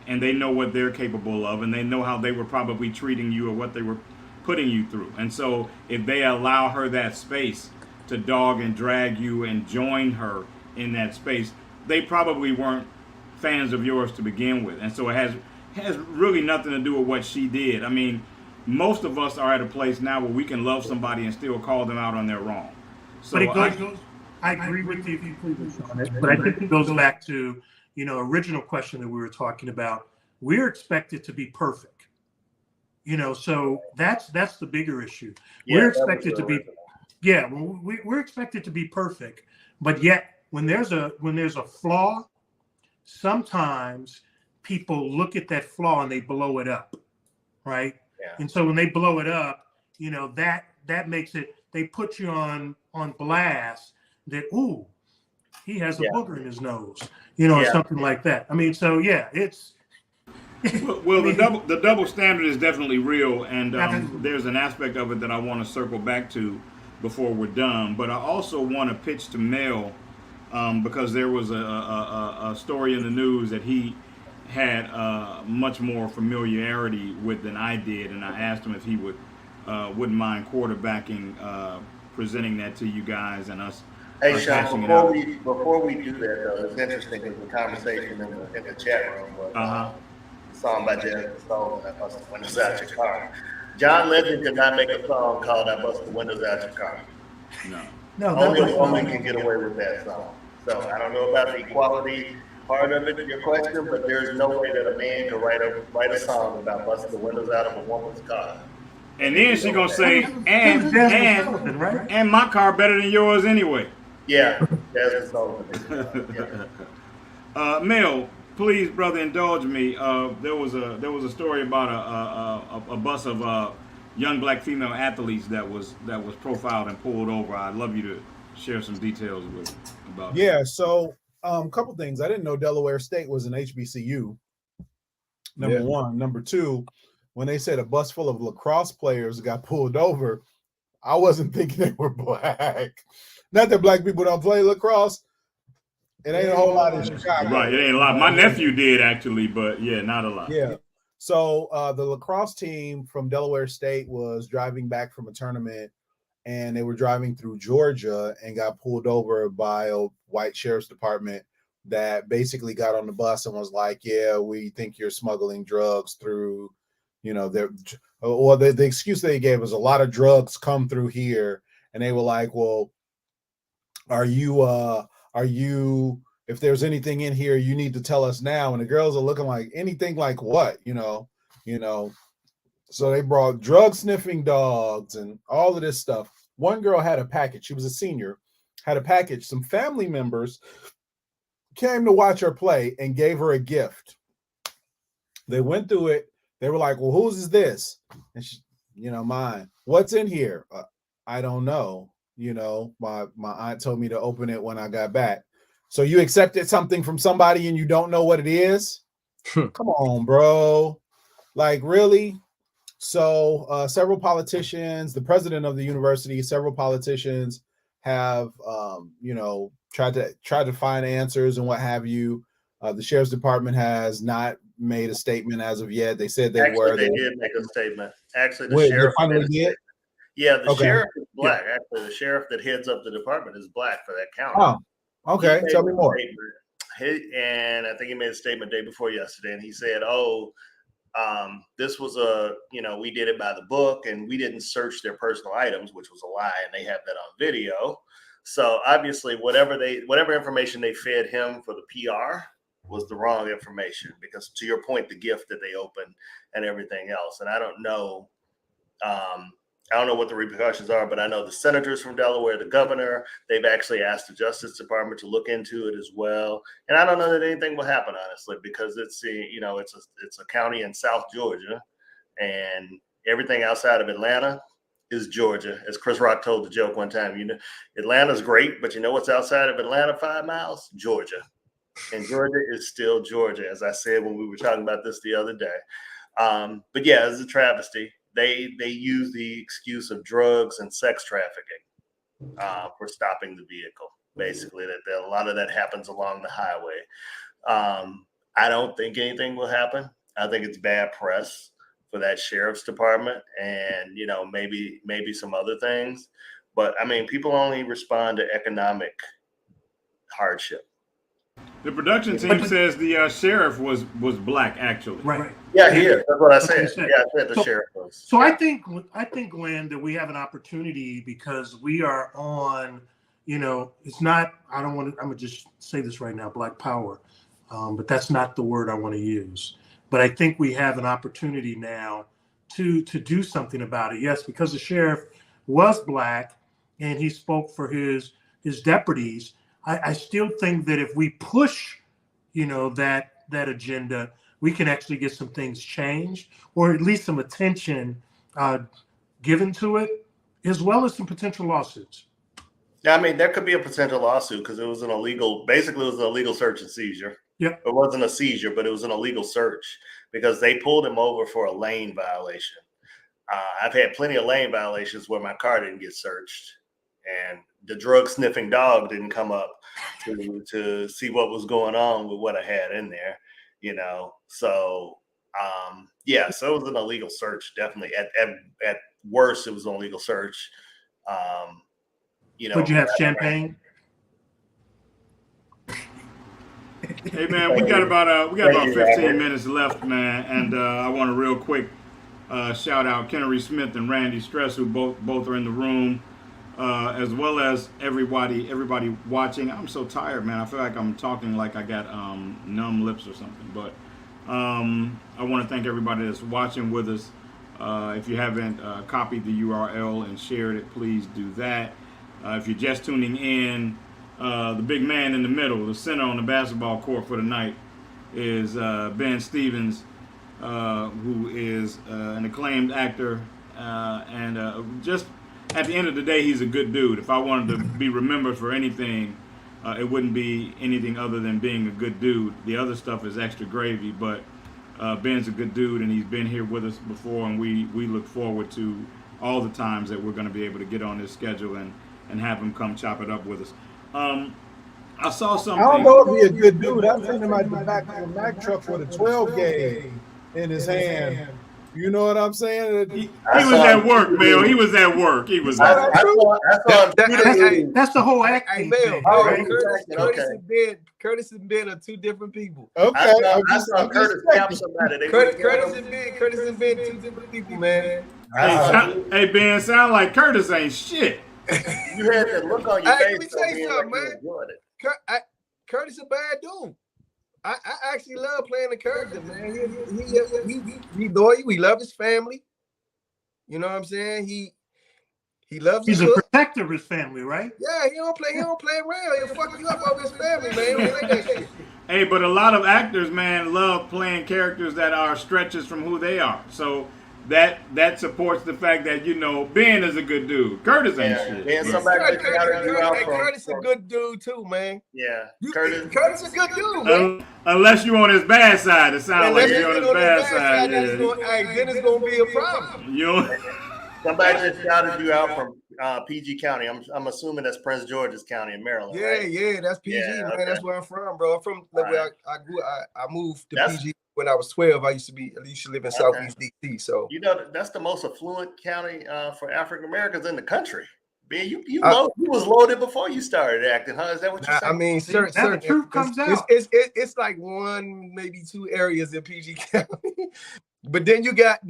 And they know what they're capable of. And they know how they were probably treating you or what they were putting you through. And so if they allow her that space to dog and drag you and join her in that space, they probably weren't fans of yours to begin with. And so it has really nothing to do with what she did. I mean, most of us are at a place now where we can love somebody and still call them out on their wrong. So but I agree with you completely, Sean. But I think it goes back to, original question that we were talking about. We're expected to be perfect. So that's the bigger issue. We're expected to be we're expected to be perfect, but yet when there's a flaw, sometimes people look at that flaw and they blow it up, right? Yeah. And so when they blow it up, that makes it, they put you on blast that, ooh, he has a booger in his nose, or something like that. I mean, so it's. Well, the double standard is definitely real, and there's an aspect of it that I want to circle back to before we're done. But I also want to pitch to Mel, because there was a story in the news that he had much more familiarity with than I did, and I asked him if he wouldn't mind quarterbacking, presenting that to you guys and us. Hey, Sean, before we do that, though, it's interesting because the conversation in the chat room was a song by Jared Stone, "I Bust the Windows Out Your Car." John Legend did not make a song called "I Bust the Windows Out Your Car." No, only a woman can get away with that song. So I don't know about the equality part of it, your question, but there's no way that a man could write a song about busting the windows out of a woman's car. And then she gonna say, That was Jasmine Sullivan, right? and my car better than yours anyway. Yeah, Jasmine Sullivan. Yeah. Mel, please, brother, indulge me. There was a story about a bus of young black female athletes that was profiled and pulled over. I'd love you to share some details with about. Yeah. So, a couple things. I didn't know Delaware State was an HBCU. Number one. Number two, when they said a bus full of lacrosse players got pulled over, I wasn't thinking they were black. Not that black people don't play lacrosse. It ain't a whole lot in Chicago. Right, it ain't a lot. My nephew did actually, but yeah, not a lot. Yeah. So the lacrosse team from Delaware State was driving back from a tournament, and they were driving through Georgia and got pulled over by a white sheriff's department that basically got on the bus and was like, yeah, we think you're smuggling drugs through, the excuse they gave was a lot of drugs come through here. And they were like, well, are you, if there's anything in here, you need to tell us now. And the girls are looking like, anything like what, so they brought drug sniffing dogs and all of this stuff. One girl had a package. She was a senior, had a package. Some family members came to watch her play and gave her a gift. They went through it. They were like, well, whose is this? And she, mine. What's in here? I don't know. My aunt told me to open it when I got back. So you accepted something from somebody and you don't know what it is? Come on, bro. Like, really? So several politicians, the president of the university, several politicians have, tried to find answers and what have you. The sheriff's department has not made a statement as of yet. They said they did make a statement. Actually, the sheriff finally did. Yeah, the sheriff is black. Yeah. Actually, the sheriff that heads up the department is black for that county. Oh, okay. Tell me more. And I think he made a statement day before yesterday, and he said, this was we did it by the book, and we didn't search their personal items, which was a lie, and they have that on video. So obviously, whatever information they fed him for the PR was the wrong information, because to your point, the gift that they opened and everything else. And I don't know what the repercussions are, but I know the senators from Delaware, the governor, they've actually asked the Justice Department to look into it as well. And I don't know that anything will happen, honestly, because it's a county in South Georgia, and everything outside of Atlanta is Georgia. As Chris Rock told the joke one time, Atlanta's great, but you know what's outside of Atlanta 5 miles? Georgia. And Georgia is still Georgia, as I said when we were talking about this the other day. But yeah, it's a travesty. They use the excuse of drugs and sex trafficking for stopping the vehicle. Basically, that a lot of that happens along the highway. I don't think anything will happen. I think it's bad press for that sheriff's department, and maybe some other things. But I mean, people only respond to economic hardship. The production team says the sheriff was black, actually. Right. Yeah, he is. That's what I said. Yeah, I said the sheriff was. So I think, Glenn, that we have an opportunity, because we are on, it's not, I'm going to just say this right now, Black Power, but that's not the word I want to use. But I think we have an opportunity now to do something about it. Yes, because the sheriff was black and he spoke for his deputies. I still think that if we push, that agenda, we can actually get some things changed, or at least some attention given to it, as well as some potential lawsuits. Yeah, I mean, there could be a potential lawsuit because it was an illegal search and seizure. Yep. It wasn't a seizure, but it was an illegal search because they pulled him over for a lane violation. I've had plenty of lane violations where my car didn't get searched, and the drug sniffing dog didn't come up to see what was going on with what I had in there, So, so it was an illegal search, definitely. At worst, it was an illegal search. Would you have champagne? Hey man, we got about 15 minutes left, man, and I want to real quick shout out Kennery Smith and Randy Stress, who both are in the room. as well as everybody watching. I'm so tired, man. I feel like I'm talking like I got numb lips or something. But I want to thank everybody that's watching with us. If you haven't copied the URL and shared it, please do that. If you're just tuning in, the big man in the middle, the center on the basketball court for the night, is Ben Stevens, who is an acclaimed actor, and just at the end of the day, he's a good dude. If I wanted to be remembered for anything, it wouldn't be anything other than being a good dude. The other stuff is extra gravy, but Ben's a good dude, and he's been here with us before, and we look forward to all the times that we're going to be able to get on this schedule and have him come chop it up with us. I saw something. I don't know if he's a good dude. I've seen him at the back of a Mack truck with a 12 gauge in his hand. You know what I'm saying? He was at work, Mel. He was at work. He was at work. That's the whole acting. Hey, Mel, thing, Oh, right? Curtis and Ben are two different people. Okay. I saw Curtis tap somebody. Curtis and Ben, two different people, man. Hey, Ben, sound like Curtis ain't shit. You had that look on your Hey, face. let me tell you something, man. Enjoyed it. Curtis a bad dude. I actually love playing the character, man. He loyal. He love his family. You know what I'm saying? He loves. He's to a cook. protector of his family, right? Yeah, he don't play around. He'll fuck you up over his family, man. He don't like that shit. Hey, but a lot of actors, man, love playing characters that are stretches from who they are. So that supports the fact that, you know, Ben is a good dude. Curtis ain't shit. Ben, somebody that shouted you out from. Curtis a good dude too, man. Yeah, Curtis a good dude, man. Unless you're on his bad side, it sounds like you're on his bad side. Then it's gonna be a problem. You know? Somebody just shouted you out from PG County. I'm assuming that's Prince George's County in Maryland. Yeah, right? yeah, that's PG, Yeah, man. okay. That's where I'm from, bro. I'm from like, where I grew. I moved to That's- PG when I was 12. I used to live in Southeast DC. So You know, that's the most affluent county for African Americans in the country. Ben, you was loaded before you started acting, huh? Is that what you're saying? I mean, Now the truth comes out. It's like one, maybe two areas in PG County, but then you got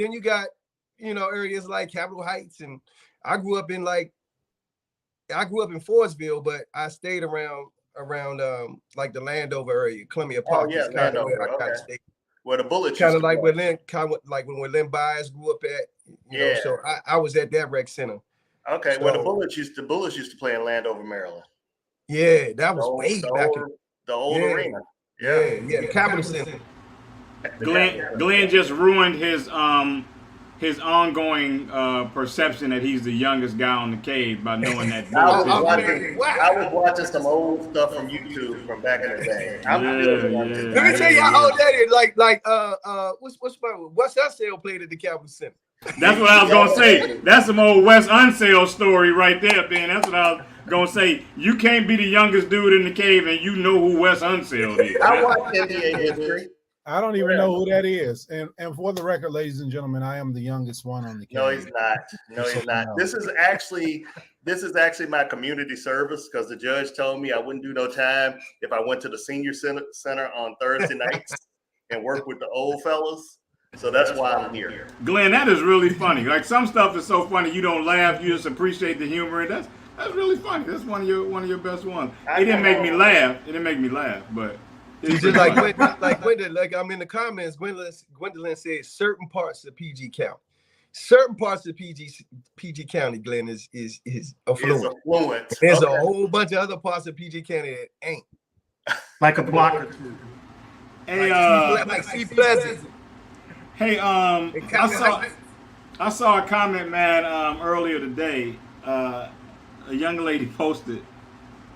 you know areas like Capitol Heights, and I grew up in Forestville, but I stayed around like the Landover area, Columbia Park. yeah, is kind of where I Landover, kind of okay. stayed. Where the bullets Kind of used to like go. where Lynn Byers grew up at, you know. Yeah. So I was at that rec center. Okay, where the So- bullets used to play in Landover, Maryland. Yeah, that was The way old- back. the old Yeah. arena. Yeah, the Capitol Center. Glenn just ruined his ongoing perception that he's the youngest guy on the cave by knowing that. I was watching some old stuff from YouTube from back in the day. Yeah. Let me tell you how old that is. What's that sale played at the Capitol Center? That's what I was gonna say. That's some old Wes Unseld story right there, Ben. That's what I was gonna say. You can't be the youngest dude in the cave and you know who Wes Unseld is. I watched NBA history. I don't even know who that is. And for the record, ladies and gentlemen, I am the youngest one on the No, cave. he's not. No, he's not. This is actually my community service because the judge told me I wouldn't do no time if I went to the senior center on Thursday nights and work with the old fellas. So that's why I'm here. Glenn, that is really funny. Like some stuff is so funny you don't laugh, you just appreciate the humor. That's really funny. That's one of your best ones. It didn't make me laugh. It didn't make me laugh, but It's just like Gwendolyn, like I'm in the comments. Gwendolyn said certain parts of PG County, certain parts of PG County, Glenn is affluent. There's a whole bunch of other parts of PG County that ain't. Like a block or two. Hey, like Sea Pleasant. Hey, I saw a comment, man, earlier today. A young lady posted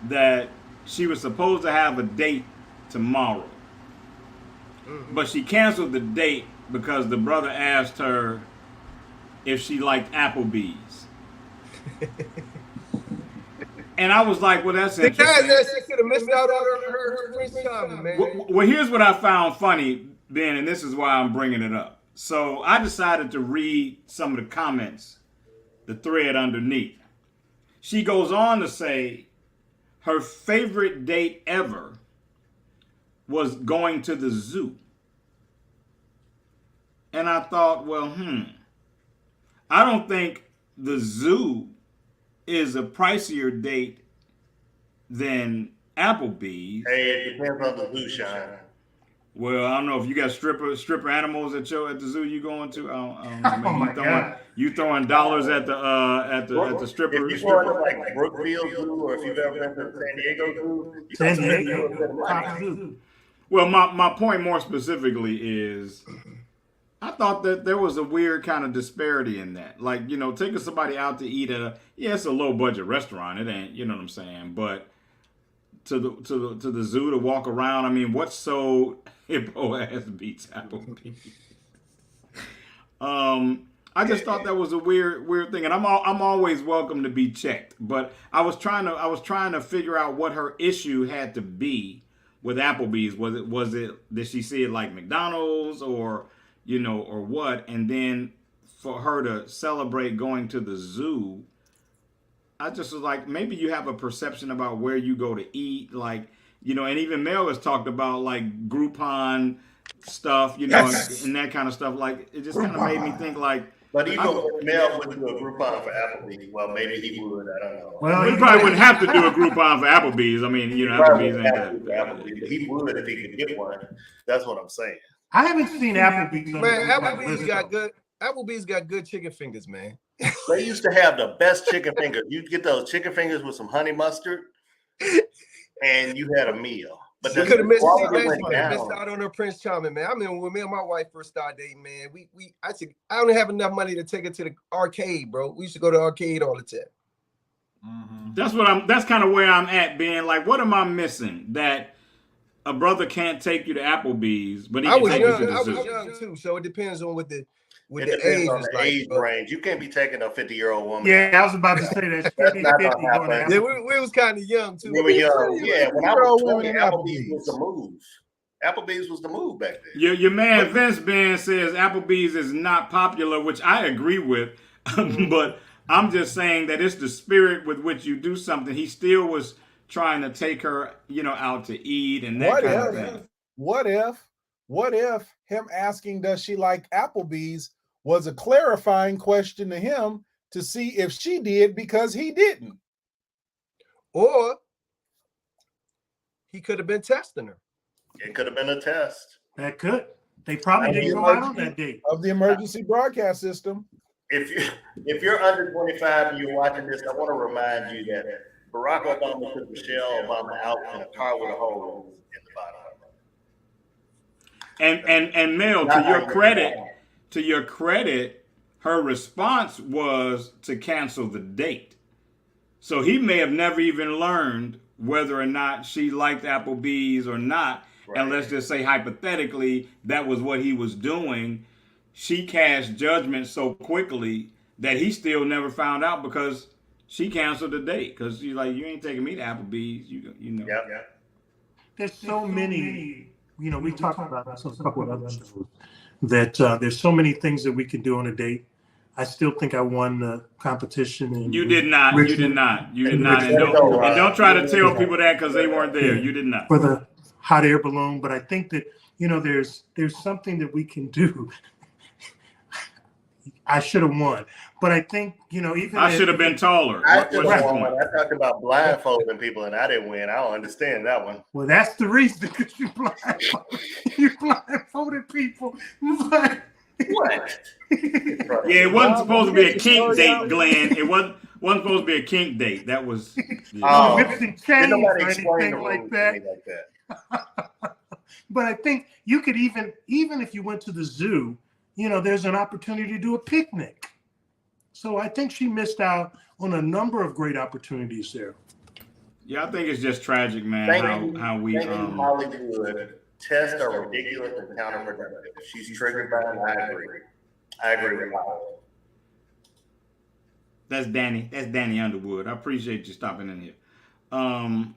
that she was supposed to have a date tomorrow, but she canceled the date because the brother asked her if she liked Applebee's. And I was like, well, that's interesting. She could have missed out on her Prince Charming, man. Well, here's what I found funny, Ben, and this is why I'm bringing it up. So I decided to read some of the comments, the thread underneath. She goes on to say her favorite date ever was going to the zoo. And I thought, well, I don't think the zoo is a pricier date than Applebee's. Hey, it depends on the zoo, Sean. Well, I don't know if you got stripper animals at the zoo you going to. I don't know. Oh my God. You throwing dollars at the stripper. If you go to like Brookfield Zoo, or if you've ever been to San Diego Zoo, you San got Diego, top money. zoo. Well, my point more specifically is, I thought that there was a weird kind of disparity in that. Like, you know, taking somebody out to eat at it's a low budget restaurant. It ain't, you know what I'm saying, but to the zoo to walk around. I mean, what's so hippo ass beats Applebee's? I just thought that was a weird thing, and I'm always welcome to be checked. But I was trying to figure out what her issue had to be with Applebee's. Was it did she see it like McDonald's, or you know, or what? And then for her to celebrate going to the zoo, I just was like, maybe you have a perception about where you go to eat, like, you know, and even Mel has talked about like Groupon stuff, you know, and that kind of stuff. Like, it just kind of made me think like. But even when Mel went to a Groupon for Applebee's, well, maybe he would. I don't know. Well, He probably wouldn't have to do a Groupon for Applebee's. I mean, you know, Applebee's ain't that. Applebee's, but he would if he could get one. That's what I'm saying. I haven't seen Applebee's. Man, Applebee's got good chicken fingers, man. They used to have the best chicken fingers. You'd get those chicken fingers with some honey mustard, and you had a meal. But We could have missed down. out on her Prince Charming, man. I mean, when me and my wife first started dating, man, I only have enough money to take her to the arcade, bro. We used to go to the arcade all the time. That's kind of where I'm at, being like, what am I missing that a brother can't take you to Applebee's, but he can take you to the zoo? I was young too, so it depends on what the Age age is like. age range. You can't be taking a 50-year-old woman. Yeah, I was about to say that. That's not gonna 50 happen. going out. Yeah, we was kind of young too. We were young. Yeah, when I was 20, in Applebee's was the move. Applebee's was the move back then. Your man Vince Ben says Applebee's is not popular, which I agree with, but I'm just saying that it's the spirit with which you do something. He still was trying to take her, you know, out to eat and that kind of thing. What if him asking does she like Applebee's was a clarifying question to him to see if she did, because he didn't? Or he could have been testing her. It could have been a test. That could. They probably didn't go out on that date. Of the emergency broadcast system. If you're under 25 and you're watching this, I want to remind you that Barack Obama took Michelle Obama out in a car with a hole in the bottom. And Mel, to your credit, her response was to cancel the date. So he may have never even learned whether or not she liked Applebee's or not. Right. And let's just say hypothetically that was what he was doing. She cast judgment so quickly that he still never found out because she canceled the date. Because she's like, you ain't taking me to Applebee's. You know. Yeah. There's so many, you know, we talked about this on a couple of other shows, that there's so many things that we can do on a date. I still think I won the competition. And you did not. You did not. And don't try to tell people that because they weren't there. You did not. For the hot air balloon. But I think that, you know, there's something that we can do. I should have won. But I think, you know, even I should have been taller. I talked about blindfolding people and I didn't win. I don't understand that one. Well, that's the reason, because you blindfolded people. But what? Yeah, it wasn't supposed to be a kink date, Glenn. It wasn't supposed to be a kink date. That was whips and chains or anything like that. But I think you could even if you went to the zoo, you know, there's an opportunity to do a picnic. So I think she missed out on a number of great opportunities there. Yeah, I think it's just tragic, man. How we Hollywood tests are ridiculous and counterproductive. She's triggered by it. I agree with Hollywood. That's Danny Underwood. I appreciate you stopping in here.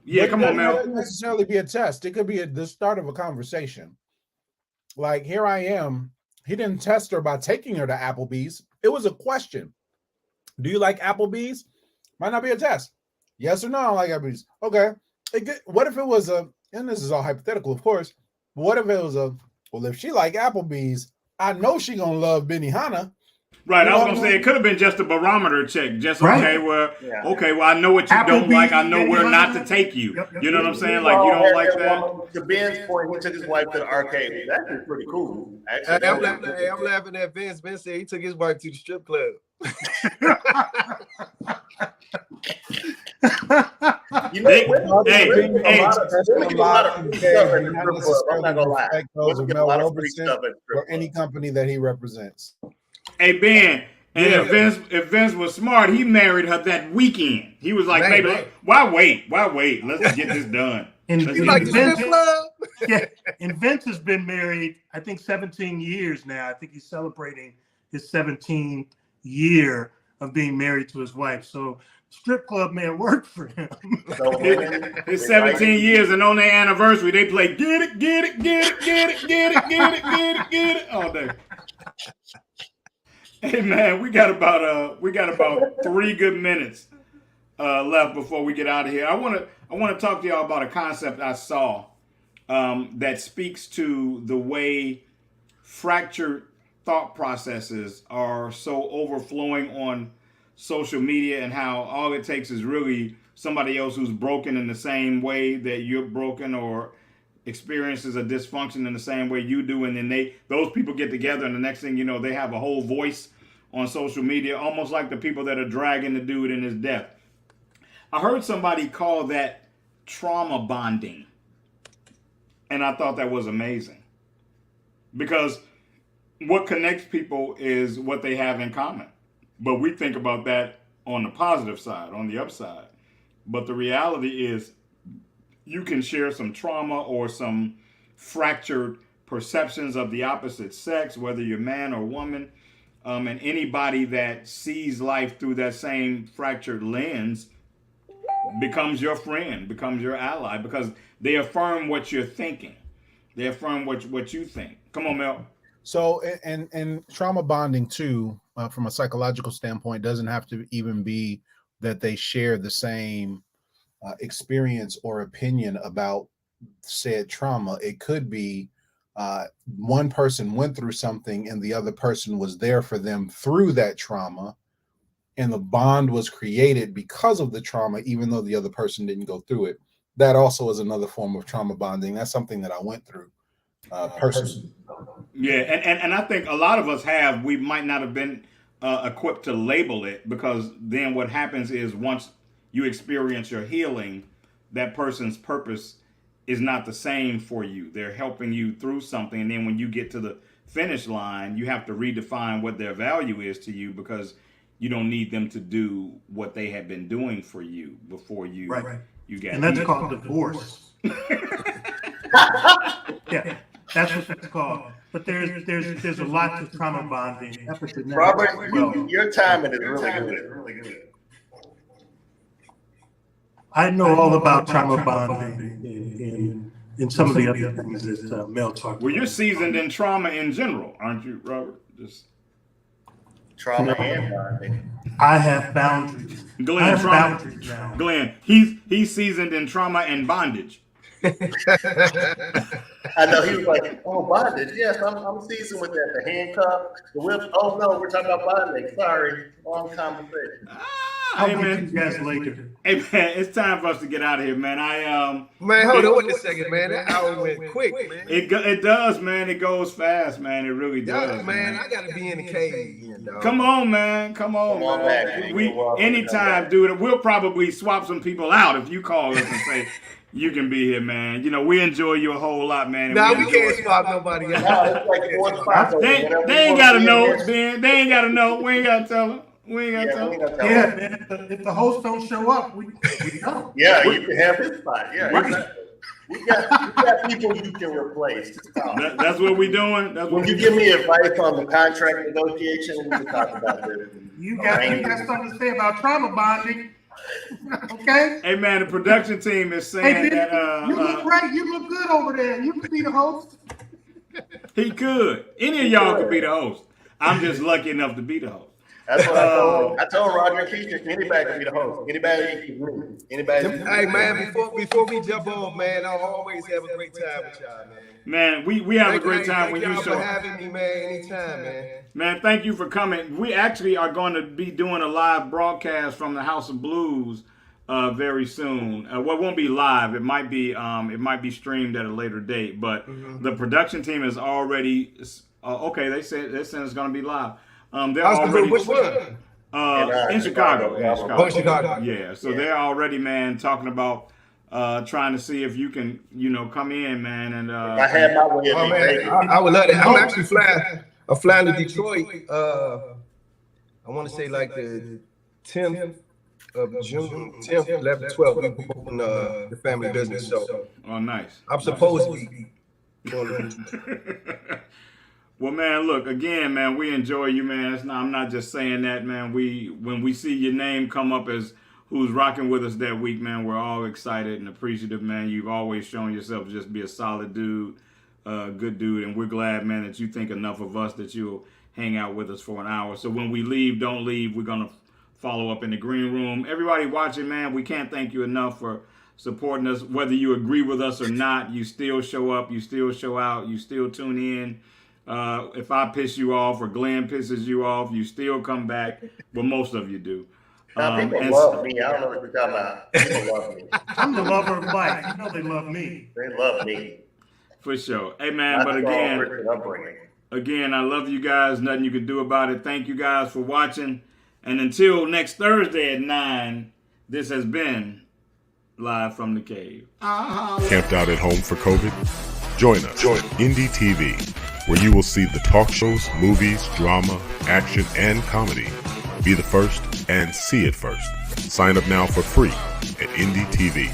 Yeah, come on, Mel. It doesn't necessarily be a test. It could be the start of a conversation. Like, here I am. He didn't test her by taking her to Applebee's. It was a question. Do you like Applebee's? Might not be a test. Yes or no, I don't like Applebee's. Okay. What if it was and this is all hypothetical, of course, but what if it was well, if she like Applebee's, I know she gonna love Benihana. Right, I was gonna say it could have been just a barometer check. Just Right. okay, well, Yeah. okay, well, I know what you don't Applebee's, like. I know yeah, where yeah. not to take you. Yep, yep. You know what I'm saying? We Like you all don't had like that. woman- To Ben's point, he took his wife to the arcade. It was actually pretty cool. Actually, I'm laughing at Vince. Vince said he took his wife to the strip club. You know, Hey, women get hey, a lot of free stuff at the strip club. I'm not gonna lie. Those Women of get a Mel lot of free Robertson stuff at the strip or club. any company that he represents. Hey Ben, and Yeah. if Vince was smart, he married her that weekend. He was like, Man, baby, man. why wait? Let's get this done. And Let's You get like this the done. strip club? Yeah, and Vince has been married, I think, 17 years now. I think he's celebrating his 17th year of being married to his wife. So strip club man worked for him. So women, It's 17 years, and on their anniversary, they play get it, get it, get it, get it, get it, get it, get it, get it all day. Hey man, we got about 3 good minutes left before we get out of here. I want to talk to y'all about a concept I saw that speaks to the way fractured thought processes are so overflowing on social media, and how all it takes is really somebody else who's broken in the same way that you're broken, or experiences a dysfunction in the same way you do, and then those people get together, and the next thing you know, they have a whole voice on social media, almost like the people that are dragging the dude in his death. I heard somebody call that trauma bonding, and I thought that was amazing, because what connects people is what they have in common. But we think about that on the positive side, on the upside. But the reality is you can share some trauma or some fractured perceptions of the opposite sex, whether you're man or woman, and anybody that sees life through that same fractured lens becomes your friend, becomes your ally, because they affirm what you're thinking. They affirm what you think. Come on, Mel. So, and trauma bonding too, from a psychological standpoint, doesn't have to even be that they share the same experience or opinion about said trauma. It could be one person went through something and the other person was there for them through that trauma, and the bond was created because of the trauma, even though the other person didn't go through it. That also is another form of trauma bonding. That's something that I went through personally. Yeah, and I think a lot of us we might not have been equipped to label it, because then what happens is once you experience your healing, that person's purpose is not the same for you. They're helping you through something, and then when you get to the finish line, you have to redefine what their value is to you, because you don't need them to do what they had been doing for you before you you got And that's healed. called divorce. Yeah, that's what that's called. But there's a lot to trauma bonding. Robert, your timing is really good. I know all about trauma bonding in some of the other things that Mel talked Well, you're about. seasoned in trauma in general, aren't you, Robert? Just Trauma and bonding. I have boundaries. I Glenn, have trauma. boundaries now. Glenn, he's seasoned in trauma and bondage. I know he was like, oh, bondage. Yes, I'm seasoned with that. The handcuff, the whip. Oh no, we're talking about bondage. Sorry, long conversation. I'll Hey get man, you guys later. hey man, it's time for us to get out of here, man. Man, hold on a second, man. That hour went quick, man. It does, man. It goes fast, man. It really does, Y'all, man, I gotta be in the cave again, dog. Come on, man. Come on, Come on man. back. We You're welcome. anytime, dude. We'll probably swap some people out if you call us and say you can be here, man. You know, we enjoy you a whole lot, man. and Nah, we we can't swap nobody No, else. it's like 4 to 5. They ain't gotta know, Ben. They ain't gotta know. We ain't gotta tell them. We ain't gotta Yeah, tell we them. ain't gonna Yeah, tell him. man. If the hosts don't show up, we know. Yeah, you can have his spot. Yeah, Right. exactly. We got people you can replace. That's what we doing. That's what When you we give me advice on the contract negotiation, we can talk about this. You got something to say about trauma bonding. Okay? Hey man, the production team is Hey, saying Ben, that you look great. You look good over there. You could be the host. he could. Any of y'all could be the host. I'm just lucky enough to be the host. That's what I told Roger and Keisha. Anybody can be the host. Anybody. Hey man, before we jump off, man, I'll always have a great time with y'all, man. Man, we have a great time when you show. show For having me, man. Anytime, man. Man, thank you for coming. We actually are going to be doing a live broadcast from the House of Blues very soon. Well, it won't be live. It might be streamed at a later date. But the production team is already okay. They said it's going to be live. They're already which one? In Chicago. Oh, in Chicago. Yeah. So they're already, man, talking about trying to see if you can, come in, man. And I had my way. Oh man, I would love that. I'm actually flying. I'm flying to Detroit. I want to say like the 10th of June, 10th, 11th, 12th. We open the family business. So, nice. I'm supposed to be going. Well, man, look, again, man, we enjoy you, man. I'm not just saying that, man. When we see your name come up as who's rocking with us that week, man, we're all excited and appreciative, man. You've always shown yourself to just be a solid dude, good dude, and we're glad, man, that you think enough of us that you'll hang out with us for an hour. So when we leave, don't leave. We're going to follow up in the green room. Everybody watching, man, we can't thank you enough for supporting us. Whether you agree with us or not, you still show up, you still show out, you still tune in. If I piss you off or Glenn pisses you off, you still come back. Well, most of you do. People love me. I don't know what you're talking about. People love me. I'm the lover of Mike. You know they love me. They love me. For sure. Hey, man, but again, I love you guys. Nothing you can do about it. Thank you guys for watching. And until next Thursday at 9, this has been Live from the Cave. Camped out at home for COVID? Join us, Indie TV, where you will see the talk shows, movies, drama, action, and comedy. Be the first and see it first. Sign up now for free at Indie TV.